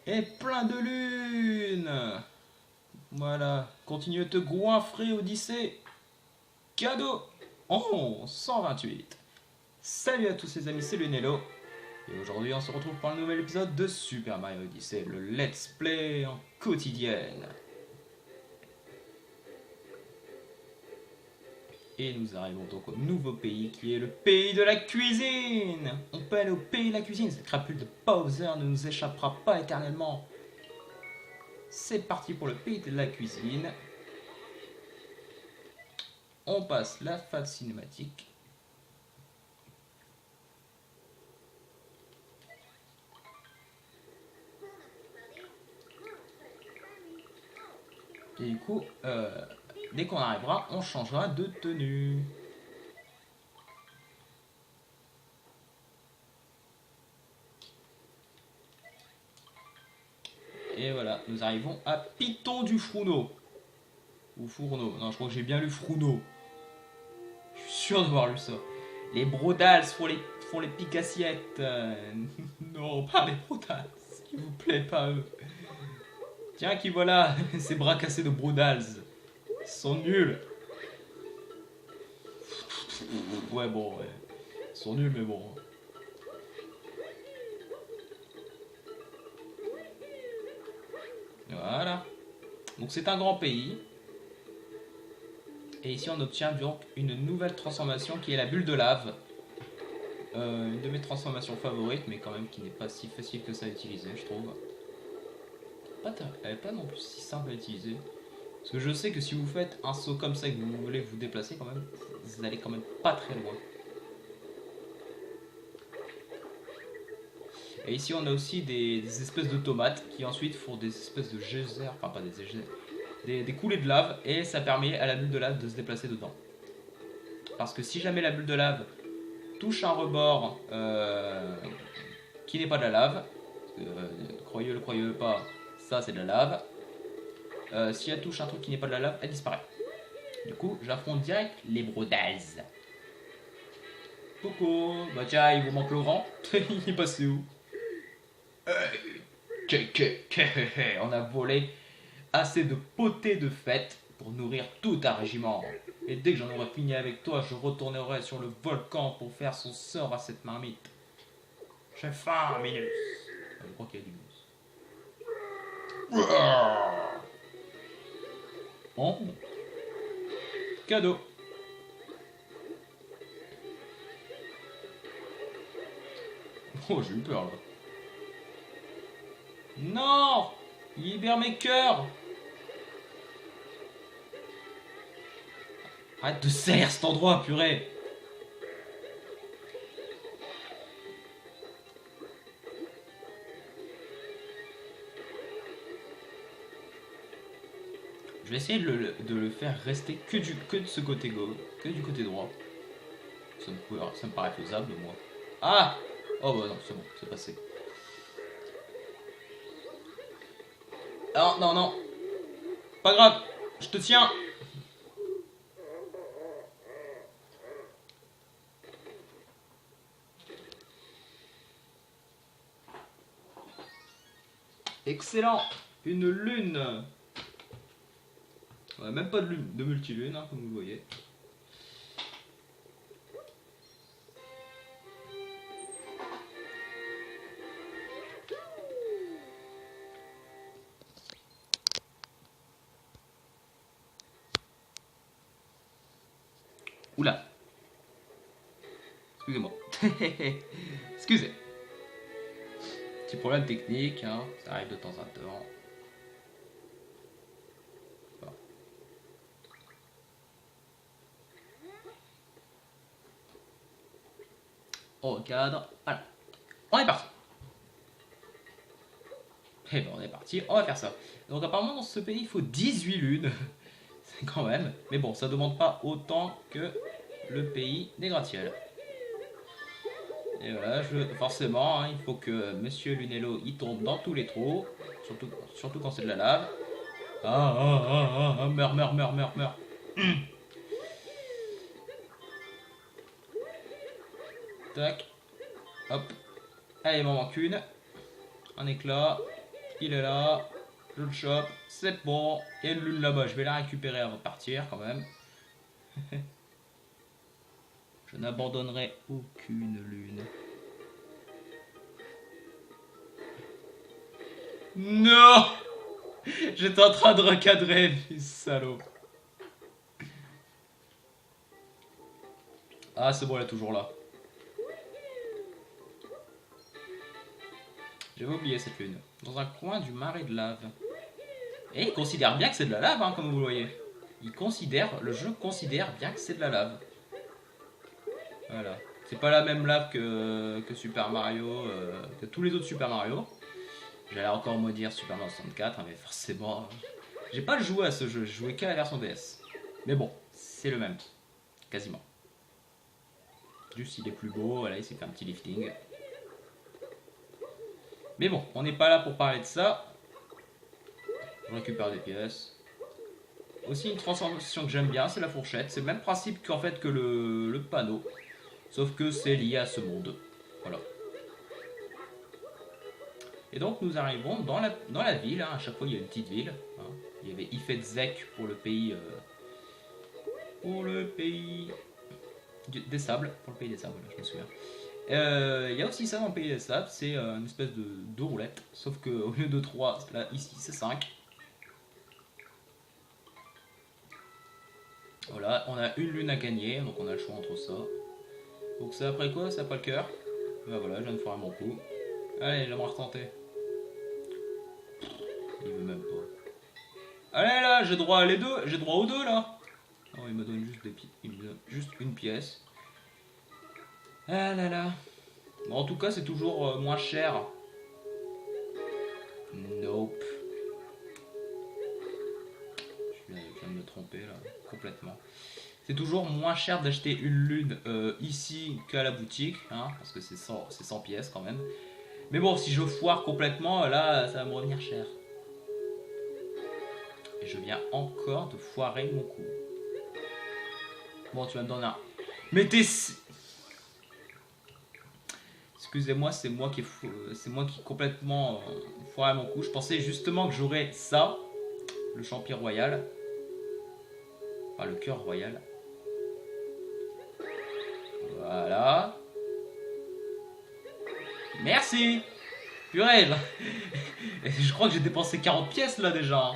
Et plein de lune. Voilà, continue de te goinfrer, Odyssée. Cadeau. Oh, 128. Salut à tous les amis, c'est Lunello. Et aujourd'hui, on se retrouve pour un nouvel épisode de Super Mario Odyssey, le let's play en quotidienne. Et nous arrivons donc au nouveau pays qui est le pays de la cuisine. On peut aller au pays de la cuisine, cette crapule de Bowser ne nous échappera pas éternellement. C'est parti pour le pays de la cuisine. On passe la phase cinématique. Et du coup, dès qu'on arrivera, on changera de tenue. Et voilà, nous arrivons à Piton du Frouneau. Ou Fourneau. Non, je crois que j'ai bien lu Frouneau. Je suis sûr d'avoir lu ça. Les Brodals font les picassiettes. Non, pas les Brodals. S'il vous plaît, pas eux. Tiens, qui voilà, ces bras cassés de Brodals. Ils sont nuls. Ouais, bon, ouais. Ils sont nuls, mais bon. Voilà. Donc c'est un grand pays. Et ici on obtient donc une nouvelle transformation qui est la bulle de lave. Une de mes transformations favorites, mais quand même qui n'est pas si facile que ça à utiliser, je trouve. Elle n'est pas non plus si simple à utiliser. Parce que je sais que si vous faites un saut comme ça et que vous voulez vous déplacer quand même, vous allez quand même pas très loin. Et ici on a aussi des espèces de tomates qui ensuite font des espèces de geysers, enfin pas des geysers, des coulées de lave, et ça permet à la bulle de lave de se déplacer dedans. Parce que si jamais la bulle de lave touche un rebord qui n'est pas de la lave, croyez-le pas, ça c'est de la lave. Si elle touche un truc qui n'est pas de la lave, elle disparaît. Du coup, j'affronte direct les Brodals. Coucou, bah tiens, il vous manque le vent. Il est passé où? On a volé assez de potées de fête pour nourrir tout un régiment. Et dès que j'en aurai fini avec toi, je retournerai sur le volcan pour faire son sort à cette marmite. J'ai faim, Minus. Je crois qu'il y a du Minus. Oh, cadeau. Oh, j'ai eu peur là. Non! Libère mes cœurs! Arrête de salir cet endroit, purée! Je vais essayer de le faire rester que de ce côté gauche, que du côté droit. Ça me paraît faisable, moi. Ah! Oh bah non, c'est bon, c'est passé. Non, non, non. Pas grave, je te tiens. Excellent. Une lune. Ouais, même pas de lune, de multilune, hein, comme vous le voyez. Oula. Excusez-moi. Excusez. Petit problème technique, hein, ça arrive de temps en temps. Voilà. On recadre. Voilà. On est parti. Et ben on est parti, on va faire ça. Donc apparemment dans ce pays il faut 18 lunes. C'est quand même. Mais bon, ça demande pas autant que le pays des gratte-ciels. Et voilà, forcément, hein, il faut que Monsieur Lunello y tombe dans tous les trous. Surtout quand c'est de la lave. Meurs, meurs, meurs, meurs, meurs. Tac. Hop. Allez, il m'en manque une. Un éclat. il est là. Je le chope, c'est bon. Il y a une lune là-bas, je vais la récupérer avant de partir quand même. Je n'abandonnerai aucune lune. Non! J'étais en train de recadrer, salaud. Ah, c'est bon, elle est toujours là. J'avais oublié cette lune. Dans un coin du marais de lave. Et il considère bien que c'est de la lave, hein, comme vous le voyez. Le jeu considère bien que c'est de la lave. Voilà. C'est pas la même lave que Super Mario, que tous les autres Super Mario. J'allais encore me dire Super Mario 64, hein, mais forcément... J'ai pas joué à ce jeu, j'ai joué qu'à la version DS. Mais bon, c'est le même. Quasiment. Juste il est plus beau, voilà, il s'est fait un petit lifting. Mais bon, on n'est pas là pour parler de ça. Je récupère des pièces. Aussi une transformation que j'aime bien, c'est la fourchette. C'est le même principe qu'en fait que le panneau. Sauf que c'est lié à ce monde. Voilà. Et donc nous arrivons dans la ville. Hein. À chaque fois il y a une petite ville. Hein. Il y avait Ifetzek pour le pays... des sables. Pour le pays des sables, voilà, je me souviens. Il y a aussi ça dans le pays des sables, c'est une espèce de roulette, sauf qu'au lieu de 3, là, ici c'est 5. Voilà, on a une lune à gagner, donc on a le choix entre ça. Donc c'est après quoi? C'est après le cœur. Ben voilà, je viens de faire mon coup. Allez, j'aimerais retenter. Il veut même pas. Allez là, j'ai droit aux deux là. Non, il me donne juste il me donne juste une pièce. Ah là là. Bon, en tout cas, c'est toujours moins cher. Nope. Je viens de me tromper là, complètement. C'est toujours moins cher d'acheter une lune ici qu'à la boutique, hein, parce que c'est 100 pièces quand même. Mais bon, si je foire complètement, là, ça va me revenir cher. Et je viens encore de foirer mon coup. Bon, tu vas me donner un... Mais t'es... Excusez-moi, c'est moi qui complètement foiré mon coup. Je pensais justement que j'aurais ça, le champion royal. Enfin, le cœur royal. Voilà. Merci. Purée, je crois que j'ai dépensé 40 pièces là déjà.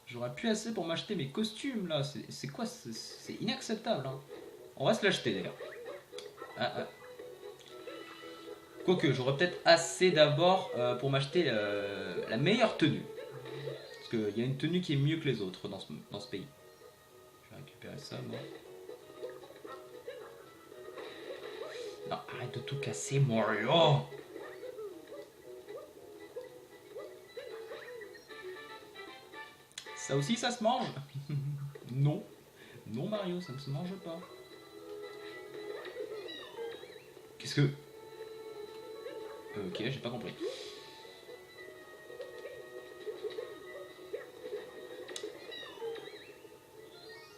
J'aurais pu assez pour m'acheter mes costumes là. C'est quoi? C'est inacceptable. Hein. On va se l'acheter d'ailleurs. Quoique, j'aurais peut-être assez d'abord pour m'acheter la meilleure tenue. Parce qu'il y a une tenue qui est mieux que les autres dans ce pays. Je vais récupérer ça, moi. Non, arrête de tout casser, Mario! Ça aussi, ça se mange? Non. Non, Mario, ça ne se mange pas. Qu'est-ce que... Ok, j'ai pas compris.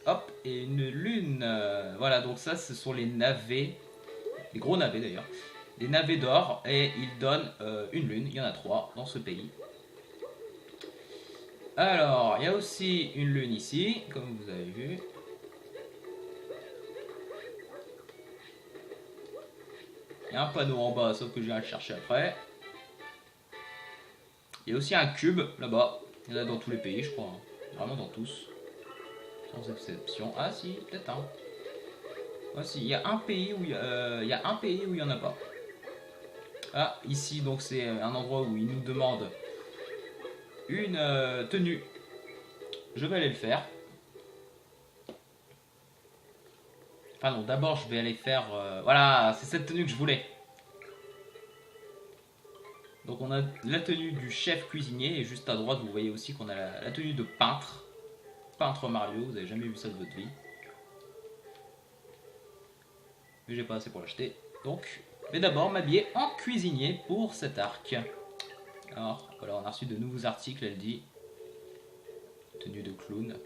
Hop, et une lune. Voilà, donc ça, ce sont les navets. Les gros navets d'ailleurs. Les navets d'or. Et ils donnent une lune. Il y en a 3 dans ce pays. Alors, il y a aussi une lune ici, comme vous avez vu. Il y a un panneau en bas, sauf que je vais le chercher après. Il y a aussi un cube là-bas. Il y en a dans tous les pays, je crois. Hein. Vraiment dans tous. Sans exception. Ah si, peut-être un. Ah si, il y a un pays où il y en a pas. Ah, ici, donc c'est un endroit où il nous demande une tenue. Je vais aller le faire. Enfin non, d'abord je vais aller faire... voilà, c'est cette tenue que je voulais. Donc on a la tenue du chef cuisinier et juste à droite vous voyez aussi qu'on a la tenue de peintre. Peintre Mario, vous avez jamais vu ça de votre vie. Mais j'ai pas assez pour l'acheter. Donc, je vais d'abord m'habiller en cuisinier pour cet arc. Alors, voilà, on a reçu de nouveaux articles, elle dit. Tenue de clown.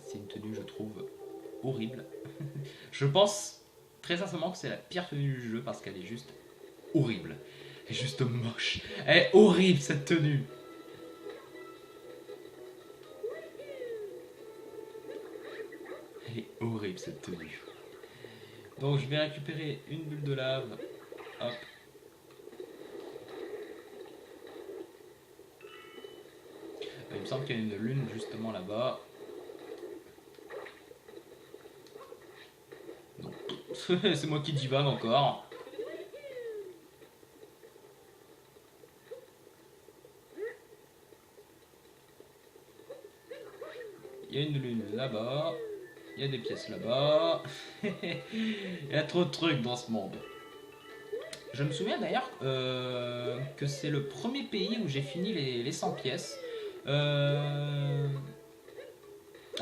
C'est une tenue, je trouve, horrible. Je pense très sincèrement que c'est la pire tenue du jeu parce qu'elle est juste horrible. Elle est juste moche. Elle est horrible cette tenue. Elle est horrible cette tenue. Donc je vais récupérer une bulle de lave. Hop. Il me semble qu'il y a une lune justement là-bas. C'est moi qui divague encore. Il y a une lune là-bas. Il y a des pièces là-bas. Il y a trop de trucs dans ce monde. Je me souviens d'ailleurs que c'est le premier pays où j'ai fini les 100 pièces. Ah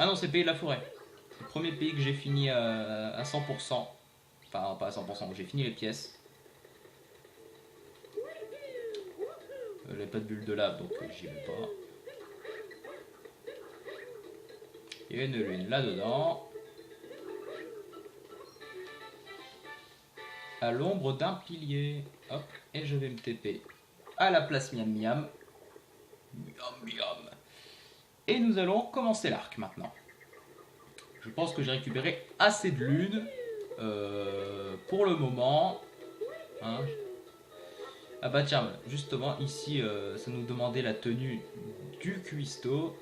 non, c'est le pays de la forêt. C'est le premier pays que j'ai fini à 100%. Enfin, pas à 100%, où j'ai fini les pièces. Il n'y a pas de bulle de lave, donc j'y vais pas. Il y a une lune là-dedans. À l'ombre d'un pilier. Hop, et je vais me TP à la place miam miam. Miam miam. Et nous allons commencer l'arc maintenant. Je pense que j'ai récupéré assez de lunes pour le moment. Hein. Ah bah tiens, justement ici ça nous demandait la tenue du cuistot.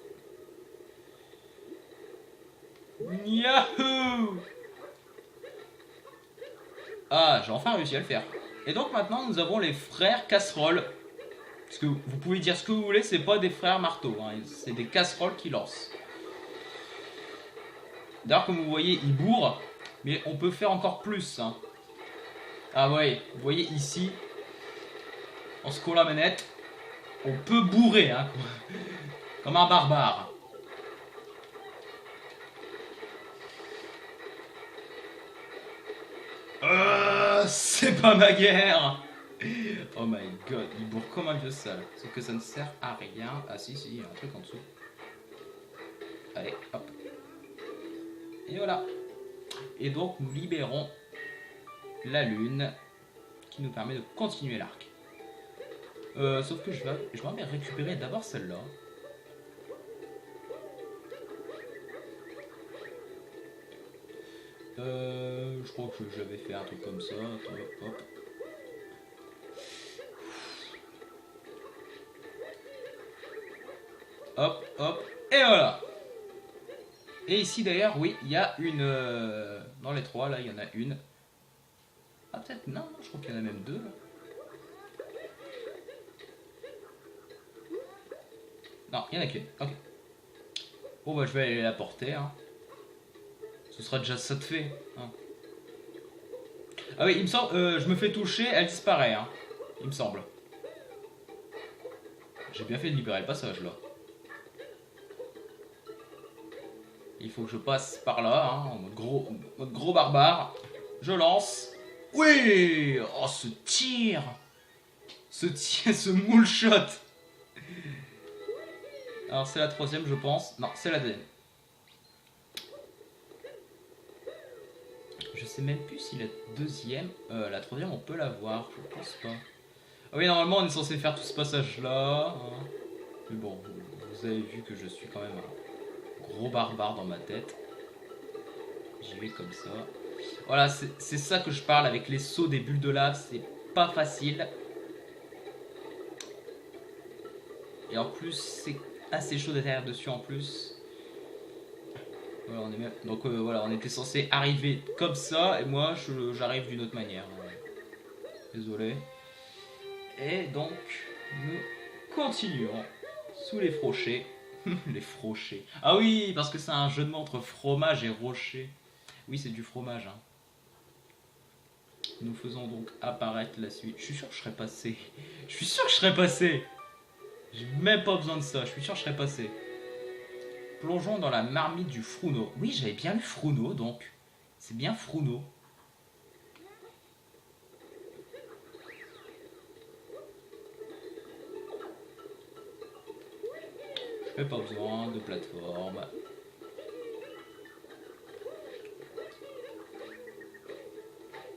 Yahoo! Ah, j'ai enfin réussi à le faire. Et donc maintenant nous avons les frères casseroles. Parce que vous pouvez dire ce que vous voulez, c'est pas des frères marteaux, hein, c'est des casseroles qui lancent. D'ailleurs comme vous voyez, ils bourrent, mais on peut faire encore plus. Hein. Ah ouais, vous voyez ici, en secouant la manette, on peut bourrer, hein, comme un barbare. C'est pas ma guerre. Oh my god, il bourre comme un vieux sale. Sauf que ça ne sert à rien. Ah si, si, il y a un truc en dessous. Allez, hop. Et voilà. Et donc nous libérons la lune qui nous permet de continuer l'arc. Sauf que je vais récupérer d'abord celle-là. Je crois que j'avais fait un truc comme ça. Attends, hop. Hop, hop, et voilà. Et ici d'ailleurs, oui, il y a une... dans les trois, là, il y en a une. Ah peut-être, non, je crois qu'il y en a même deux, là. Non, il n'y en a qu'une, ok. Bon bah je vais aller la porter, hein. Ce sera déjà ça de fait, hein. Ah oui, il me semble, je me fais toucher, elle disparaît, hein. Il me semble. J'ai bien fait de libérer le passage, là. Il faut que je passe par là, hein, en mode gros barbare. Je lance. Oui. Oh, ce tir. Ce moule shot. Alors c'est la troisième, je pense. Non, c'est la deuxième. Je sais même plus si la deuxième... la troisième, on peut la voir. Je pense pas. Ah oui, normalement, on est censé faire tout ce passage-là. Hein. Mais bon, vous avez vu que je suis quand même un gros barbare dans ma tête. J'y vais comme ça. Voilà, c'est ça que je parle avec les sauts des bulles de lave. C'est pas facile. Et en plus, c'est assez chaud d'être dessus en plus. Voilà, donc voilà, on était censé arriver comme ça. Et moi, j'arrive d'une autre manière. Désolé. Et donc, nous continuons sous les frochets. Les frochets. Ah oui, parce que c'est un jeu de mots entre fromage et rocher. Oui, c'est du fromage. Hein. Nous faisons donc apparaître la suite. Je suis sûr que je serais passé. Je suis sûr que je serais passé. J'ai même pas besoin de ça. Je suis sûr que je serais passé. Plongeons dans la marmite du Fruno. Oui, j'avais bien lu Fruno, donc. C'est bien Fruno. Je n'ai pas besoin de plateforme.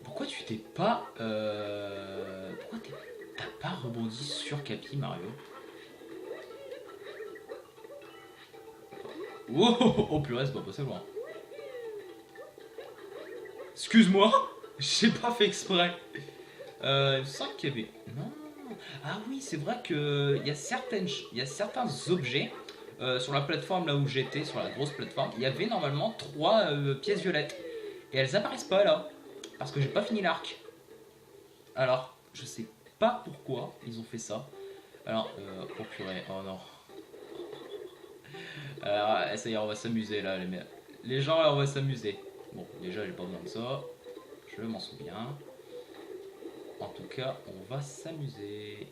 Pourquoi tu t'es pas rebondit sur Capi, Mario. Oh purée, c'est pas possible. Excuse-moi, j'ai pas fait exprès. Il me semble qu'il y avait... Non. Ah oui, c'est vrai qu'il y a certains objets sur la plateforme là où j'étais, sur la grosse plateforme. Il y avait normalement 3 pièces violettes. Et elles apparaissent pas là. Parce que j'ai pas fini l'arc. Alors, je sais pas pourquoi ils ont fait ça. Alors, oh purée, oh non. Alors, ça y est, on va s'amuser là, les gens là, on va s'amuser. Bon, déjà, j'ai pas besoin de ça. Je m'en souviens. En tout cas, on va s'amuser.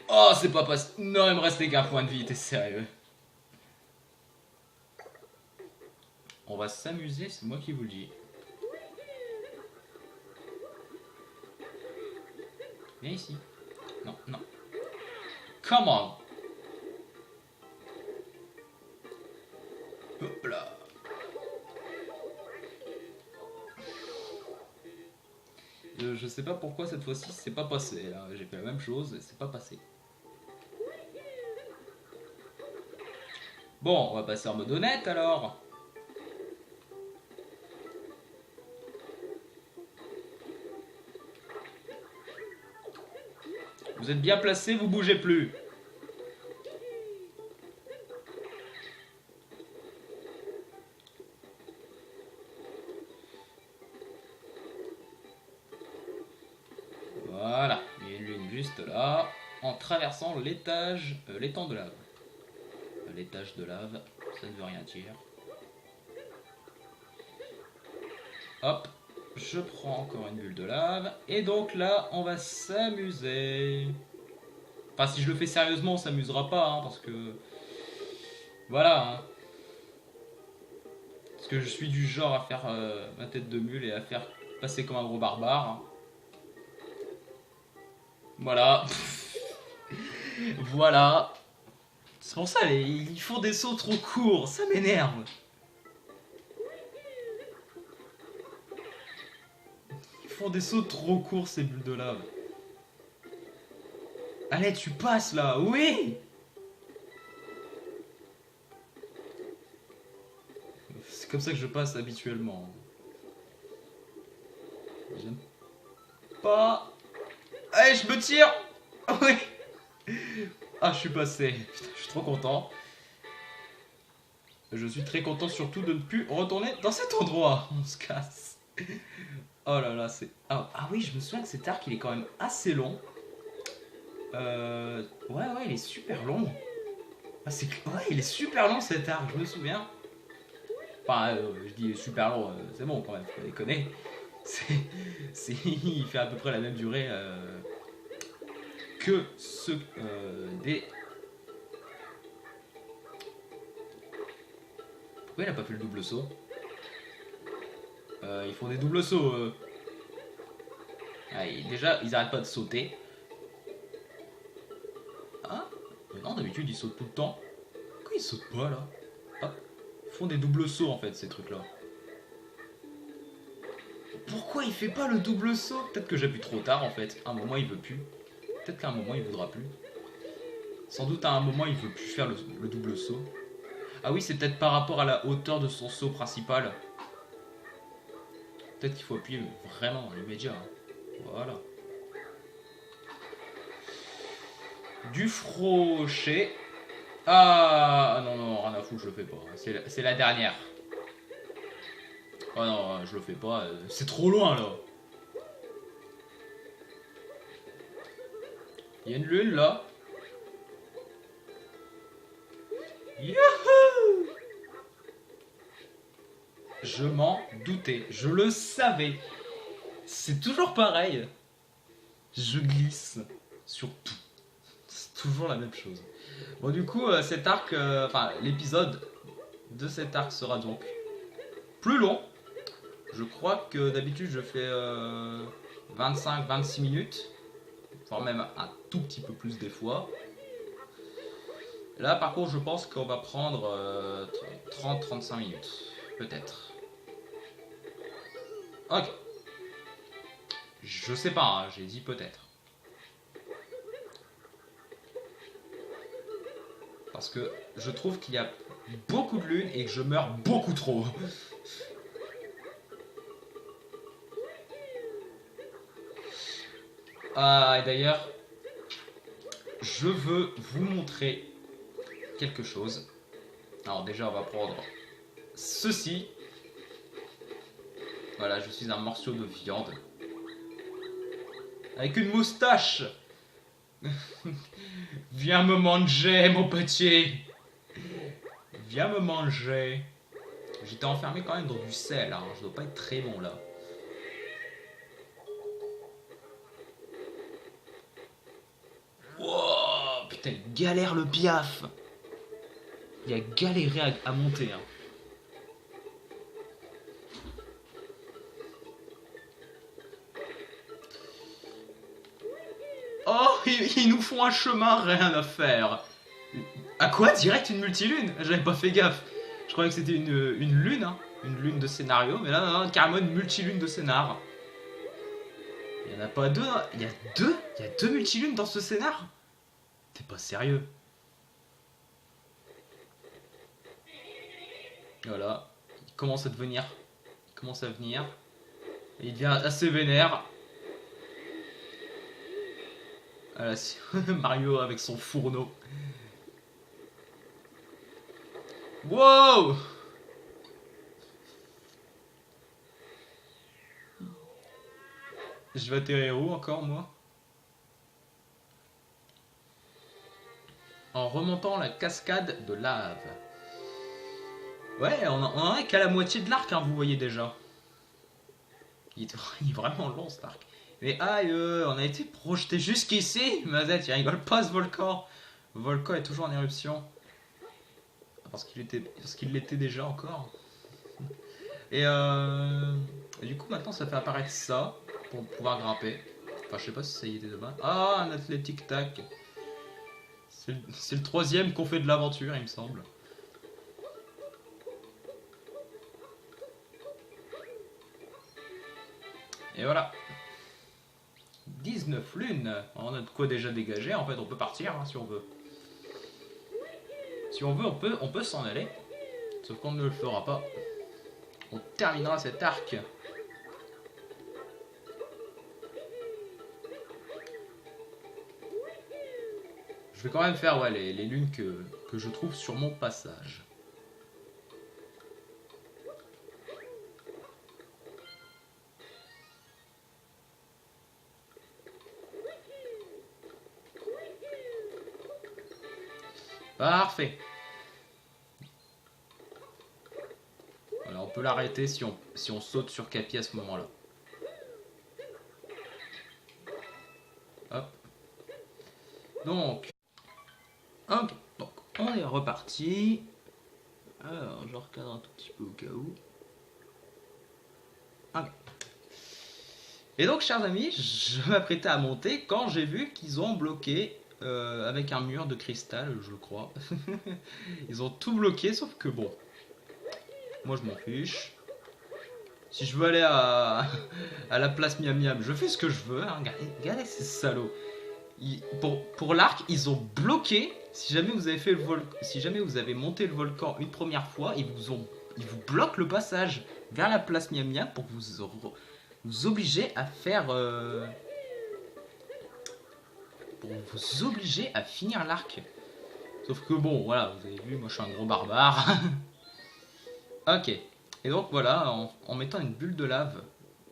Oh, c'est pas passé. Non, il me restait qu'un point de vie, t'es sérieux? On va s'amuser, c'est moi qui vous le dis. Viens ici. Non, non. Come on. Hop là. Je sais pas pourquoi cette fois-ci c'est pas passé. J'ai fait la même chose et c'est pas passé. Bon, on va passer en mode honnête alors. Vous êtes bien placé, vous bougez plus. Voilà, il y a une lune juste là, en traversant l'étang de lave. L'étage de lave, ça ne veut rien dire. Hop, je prends encore une bulle de lave. Et donc là, on va s'amuser. Enfin, si je le fais sérieusement, on s'amusera pas, hein, parce que... Voilà, hein. Parce que je suis du genre à faire ma tête de mule et à faire passer comme un gros barbare. Hein. Voilà. Voilà. C'est pour ça, ils font des sauts trop courts, ça m'énerve. Ils font des sauts trop courts, ces bulles de lave. Allez, tu passes là, oui. C'est comme ça que je passe habituellement. J'aime pas. Allez, je me tire. Oui. Ah, je suis passé. Putain, je suis trop content. Je suis très content surtout de ne plus retourner dans cet endroit. On se casse. Oh là là, c'est... Ah oui, je me souviens que cet arc, il est quand même assez long. Ouais, il est super long. Ah, ouais, il est super long cet arc, je me souviens. Enfin, je dis super long, c'est bon quand même, faut pas déconner. Il fait à peu près la même durée que ceux des... Pourquoi il a pas fait le double saut? Ils font des doubles sauts. Ah, déjà, ils arrêtent pas de sauter. Ah, mais non, d'habitude ils sautent tout le temps. Pourquoi ils sautent pas là? Hop. Ils font des doubles sauts en fait, ces trucs là. Pourquoi il fait pas le double saut? Peut-être que j'appuie trop tard en fait. À un moment il veut plus. Peut-être qu'à un moment il voudra plus. Sans doute à un moment il veut plus faire le double saut. Ah oui, c'est peut-être par rapport à la hauteur de son saut principal. Peut-être qu'il faut appuyer vraiment dans l'immédiat. Voilà. Du frochet. Ah non, non, rien à foutre, je le fais pas. C'est la dernière. Oh non, je le fais pas. C'est trop loin là. Il y a une lune là. Youhou! Je m'en doutais. Je le savais. C'est toujours pareil. Je glisse sur tout. C'est toujours la même chose. Bon, du coup, cet arc, enfin, l'épisode de cet arc sera donc plus long. Je crois que d'habitude, je fais 25-26 minutes. Voire même un tout petit peu plus des fois. Là, par contre, je pense qu'on va prendre 30-35 minutes. Peut-être. Ok. Je sais pas, hein, j'ai dit peut-être. Parce que je trouve qu'il y a beaucoup de lunes et que je meurs beaucoup trop. Ah, et d'ailleurs, je veux vous montrer quelque chose. Alors déjà, on va prendre ceci. Voilà, je suis un morceau de viande. Avec une moustache. Viens me manger, mon petit. Viens me manger. J'étais enfermé quand même dans du sel, hein. Je dois pas être très bon là. Wow, putain, il galère le piaf. Il a galéré à monter. Hein. Oh, ils nous font un chemin, rien à faire. À quoi? Direct une multilune? J'avais pas fait gaffe. Je croyais que c'était une lune, hein. Une lune de scénario, mais là, non, carrément une multilune de scénar. Il y en a pas deux, hein. Il y a deux multilunes dans ce scénar? T'es pas sérieux? Voilà, il commence à devenir, il commence à venir, et il devient assez vénère. Voilà, Mario avec son fourneau. Wow! Je vais atterrir où encore, moi? En remontant la cascade de lave. Ouais, on en est qu'à la moitié de l'arc, hein, vous voyez déjà. Il est vraiment long, cet arc. Mais aïe, on a été projeté jusqu'ici. Mazette, il rigole pas, ce volcan. Le volcan est toujours en éruption. Parce qu'il l'était déjà encore. Et du coup, maintenant, ça fait apparaître ça pour pouvoir grimper. Enfin, je sais pas si ça y était de base. Ah, un athlétique tac. C'est le troisième qu'on fait de l'aventure, il me semble. Et voilà. 19 lunes. On a de quoi déjà dégager. En fait, on peut partir hein, si on veut. Si on veut, on peut s'en aller. Sauf qu'on ne le fera pas. On terminera cet arc. Je vais quand même faire ouais, les lunes que je trouve sur mon passage. Parfait. Voilà, on peut l'arrêter si on saute sur Capi à ce moment-là. Hop. Donc, ok. Donc, on est reparti. Alors, je recadre un tout petit peu au cas où. Ok. Et donc, chers amis, je m'apprêtais à monter quand j'ai vu qu'ils ont bloqué avec un mur de cristal, je crois. Ils ont tout bloqué, sauf que bon. Moi, je m'en fiche. Si je veux aller à la place Miam Miam, je fais ce que je veux. Hein. Regardez ces salauds. Pour l'arc, ils ont bloqué. Si jamais vous avez fait si jamais vous avez monté le volcan une première fois, ils vous bloquent le passage vers la place Miam Miam pour vous obliger à faire pour vous obliger à finir l'arc. Sauf que bon, voilà, vous avez vu, moi je suis un gros barbare. Ok. Et donc voilà, en mettant une bulle de lave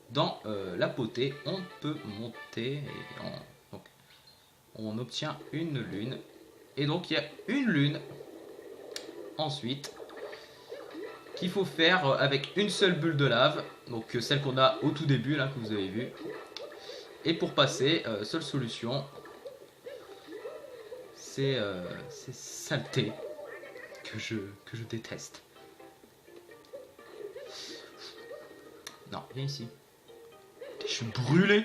dans la potée, on peut monter et donc, on obtient une lune. Et donc il y a une lune ensuite qu'il faut faire avec une seule bulle de lave, donc celle qu'on a au tout début là que vous avez vu. Et pour passer, seule solution, c'est saleté que je déteste. Non, viens ici. Je suis brûlé.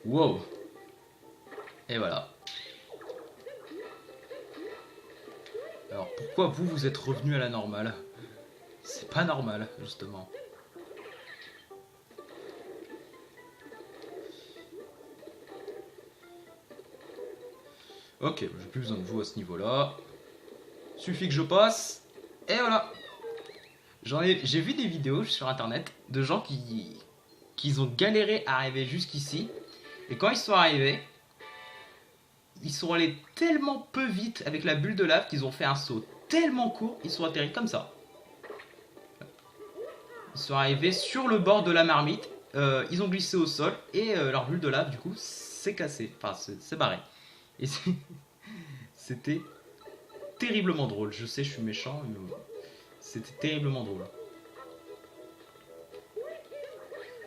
Wow. Et voilà. Alors pourquoi vous êtes revenu à la normale? C'est pas normal, justement. Ok, j'ai plus besoin de vous à ce niveau-là. Suffit que je passe. Et voilà. J'ai vu des vidéos sur internet de gens qui ont galéré à arriver jusqu'ici. Et quand ils sont arrivés, ils sont allés tellement peu vite avec la bulle de lave qu'ils ont fait un saut tellement court, ils sont atterris comme ça. Ils sont arrivés sur le bord de la marmite, ils ont glissé au sol et leur bulle de lave du coup s'est cassée, enfin c'est barré. Et c'était terriblement drôle. Je sais, je suis méchant, mais c'était terriblement drôle.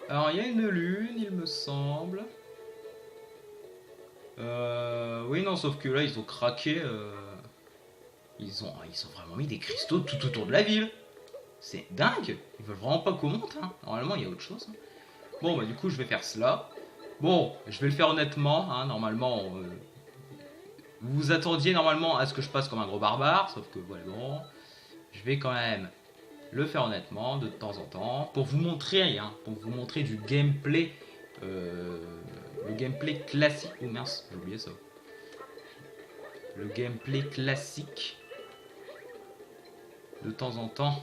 Alors il y a une lune, il me semble. Oui, non, sauf que là ils ont craqué. Ils ont vraiment mis des cristaux tout autour de la ville. C'est dingue. Ils veulent vraiment pas qu'on monte. Hein. Normalement, il y a autre chose. Hein. Bon, bah du coup, je vais faire cela. Bon, je vais le faire honnêtement. Hein. Normalement, vous vous attendiez normalement à ce que je passe comme un gros barbare. Sauf que, voilà, bon. Je vais quand même le faire honnêtement de temps en temps. Pour vous montrer, hein, pour vous montrer du gameplay. Le gameplay classique. Oh mince, j'ai oublié ça. Le gameplay classique. De temps en temps.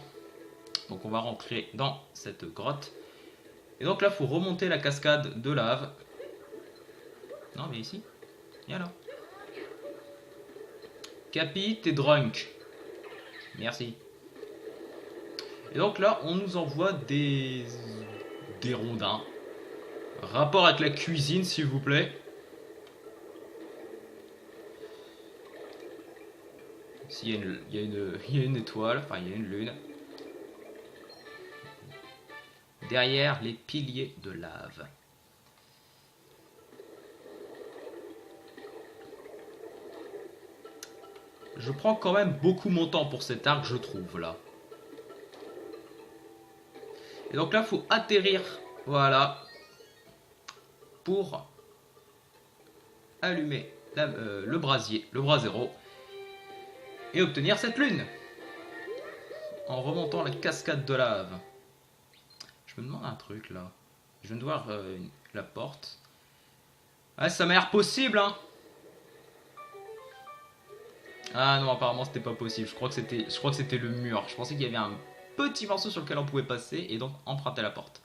Donc on va rentrer dans cette grotte. Et donc là, il faut remonter la cascade de lave. Non, mais ici. Viens là. Capi, t'es drunk. Merci. Et donc là, on nous envoie des rondins. Rapport avec la cuisine, s'il vous plaît. Ici, il y a une étoile. Enfin, il y a une lune. Derrière les piliers de lave. Je prends quand même beaucoup mon temps pour cet arc, je trouve, là. Et donc là, il faut atterrir, voilà, pour allumer le brasier, le brasero, et obtenir cette lune. En remontant la cascade de lave. Je me demande un truc, là. Je viens de voir la porte. Ah, ça m'a l'air possible, hein. Ah non, apparemment c'était pas possible. Je crois que c'était le mur. Je pensais qu'il y avait un petit morceau sur lequel on pouvait passer et donc emprunter la porte.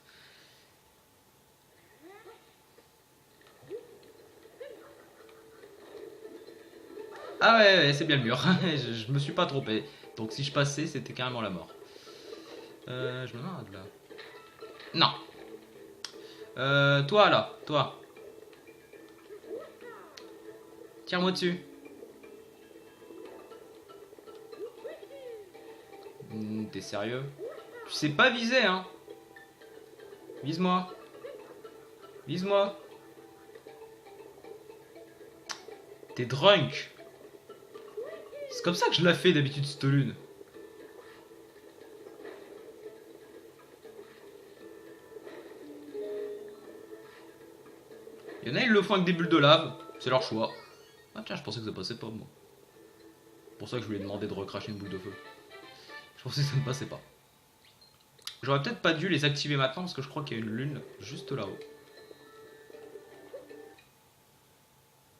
Ah ouais, c'est bien le mur. je me suis pas trompé. Donc si je passais, c'était carrément la mort. Je me demande là. Non. Toi là, toi. Tire-moi dessus. T'es sérieux? Tu sais pas viser, hein? Vise-moi. Vise-moi. T'es drunk. C'est comme ça que je la fais d'habitude, cette lune. Il y en a, ils le font avec des bulles de lave. C'est leur choix. Ah tiens, je pensais que ça passait pas, moi. C'est pour ça que je lui ai demandé de recracher une boule de feu. Je pensais que ça ne passait pas. J'aurais peut-être pas dû les activer maintenant parce que je crois qu'il y a une lune juste là-haut.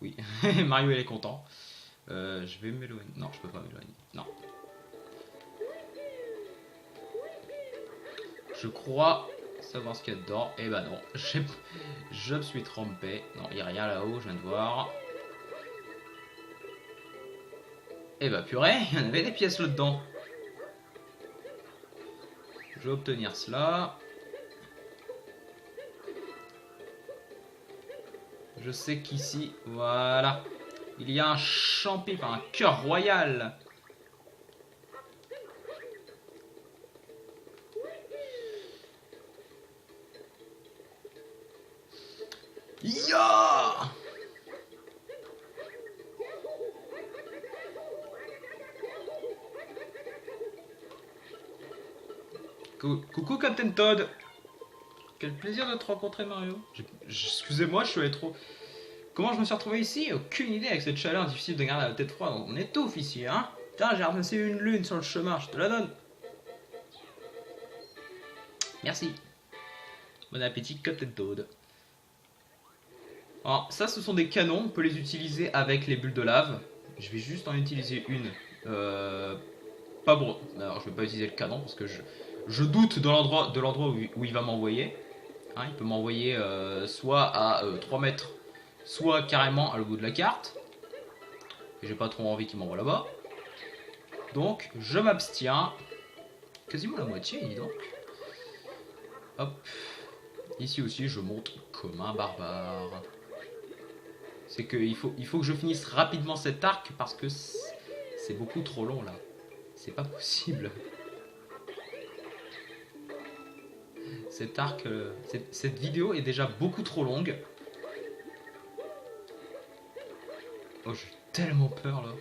Oui, Mario il est content. Je vais m'éloigner. Non, je peux pas m'éloigner. Non. Je crois savoir ce qu'il y a dedans. Eh ben non, je me suis trompé. Non, il n'y a rien là-haut, je viens de voir. Eh ben purée, il y en avait des pièces là-dedans. Je vais obtenir cela. Je sais qu'ici, voilà, il y a un champi, enfin un cœur royal. Ya! Coucou Captain Todd. Quel plaisir de te rencontrer Mario. Excusez-moi, je suis allé trop... Comment je me suis retrouvé ici? Aucune idée avec cette chaleur difficile de garder la tête froide. On étouffe ici, hein? Tiens, j'ai ramassé une lune sur le chemin, je te la donne. Merci. Bon appétit, Captain Toad. Alors ça, ce sont des canons, on peut les utiliser avec les bulles de lave. Je vais juste en utiliser une. Pas bon. Alors je vais pas utiliser le canon parce que je doute de l'endroit où il va m'envoyer. Hein, il peut m'envoyer soit à 3 mètres, soit carrément à l'autre bout de la carte. Et j'ai pas trop envie qu'il m'envoie là-bas. Donc je m'abstiens. Quasiment la moitié, dis donc. Hop. Ici aussi, je monte comme un barbare. C'est qu'il faut que je finisse rapidement cet arc parce que c'est beaucoup trop long là. C'est pas possible. Cet arc, cette vidéo est déjà beaucoup trop longue. Oh, j'ai tellement peur là.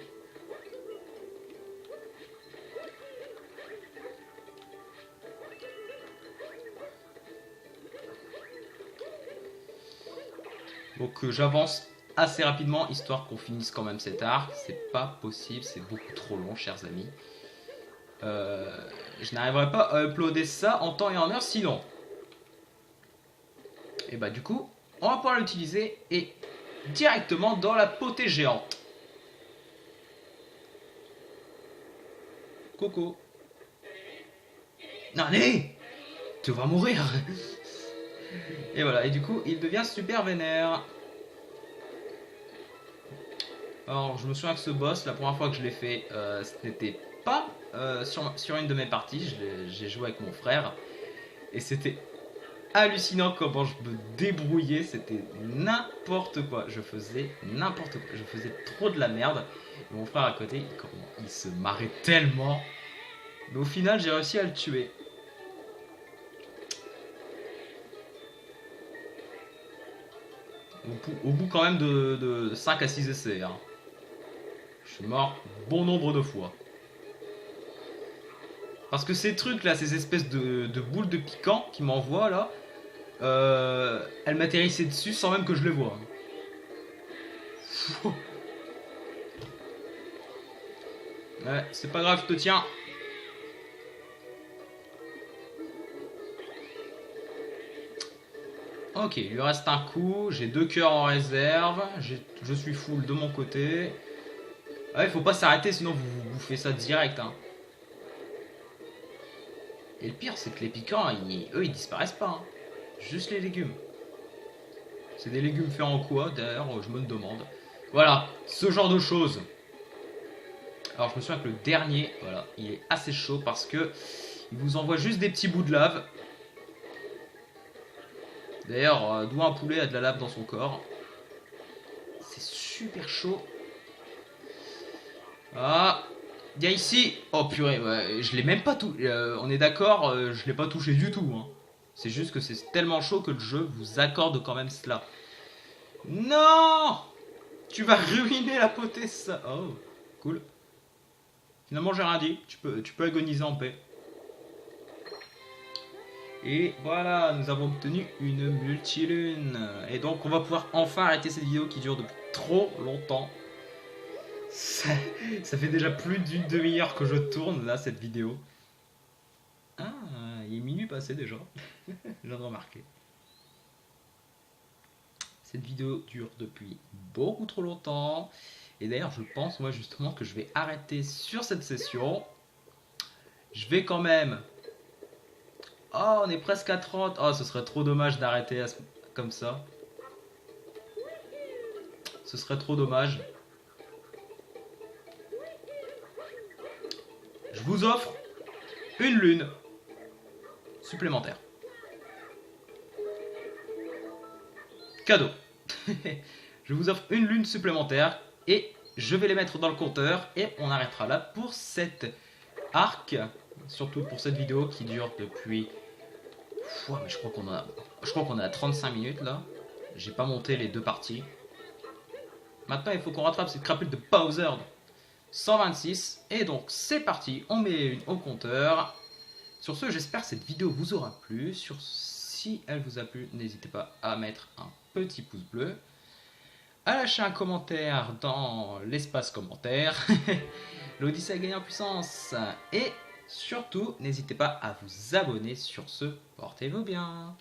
Donc j'avance assez rapidement histoire qu'on finisse quand même cet arc. C'est pas possible, c'est beaucoup trop long, chers amis. Je n'arriverai pas à uploader ça en temps et en heure sinon. Et bah du coup, on va pouvoir l'utiliser et directement dans la potée géante. Coco. Non allez, tu vas mourir. Et voilà, et du coup, il devient super vénère. Alors, je me souviens que ce boss, la première fois que je l'ai fait, ce n'était pas sur une de mes parties. J'ai joué avec mon frère. Et c'était hallucinant comment je me débrouillais. C'était n'importe quoi. Je faisais n'importe quoi. Je faisais trop de la merde. Et mon frère à côté, il se marrait tellement. Mais au final, j'ai réussi à le tuer. Au bout quand même de 5 à 6 essais. Hein. Je suis mort bon nombre de fois. Parce que ces trucs là, ces espèces de boules de piquant qui m'envoient là, elles m'atterrissaient dessus sans même que je les vois. Ouais, c'est pas grave, je te tiens. Ok, il lui reste un coup, j'ai 2 cœurs en réserve, je suis full de mon côté. Ah ouais, faut pas s'arrêter sinon vous bouffez ça direct. Hein. Et le pire, c'est que les piquants, eux, ils disparaissent pas. Hein. Juste les légumes. C'est des légumes faits en quoi, d'ailleurs, je me demande. Voilà, ce genre de choses. Alors, je me souviens que le dernier, voilà, il est assez chaud parce que il vous envoie juste des petits bouts de lave. D'ailleurs, d'où un poulet a de la lave dans son corps. C'est super chaud. Ah, il y a ici. Oh purée, ouais, je l'ai même pas tout. On est d'accord, je l'ai pas touché du tout. Hein. C'est juste que c'est tellement chaud que le jeu vous accorde quand même cela. Non, tu vas ruiner la potée ça. Oh, cool. Finalement, j'ai rien dit. Tu peux agoniser en paix. Et voilà, nous avons obtenu une multilune. Et donc, on va pouvoir enfin arrêter cette vidéo qui dure depuis trop longtemps. Ça fait déjà plus d'une demi-heure que je tourne là cette vidéo. Ah, il est minuit passé déjà. Je viens de remarquer. Cette vidéo dure depuis beaucoup trop longtemps. Et d'ailleurs, je pense moi justement que je vais arrêter sur cette session. Je vais quand même... Oh, on est presque à 30. Oh, ce serait trop dommage d'arrêter comme ça. Ce serait trop dommage. Je vous offre une lune supplémentaire. Cadeau. Je vous offre une lune supplémentaire et je vais les mettre dans le compteur et on arrêtera là pour cet arc, surtout pour cette vidéo qui dure depuis... Ouah, mais je crois qu'on est à 35 minutes là. J'ai pas monté les deux parties. Maintenant il faut qu'on rattrape cette crapule de Bowser. 126 et donc c'est parti, on met une au compteur. Sur ce, j'espère que cette vidéo vous aura plu. Si elle vous a plu, n'hésitez pas à mettre un petit pouce bleu, à lâcher un commentaire dans l'espace commentaire. L'Odyssée a gagné en puissance. Et surtout, n'hésitez pas à vous abonner. Sur ce, portez-vous bien.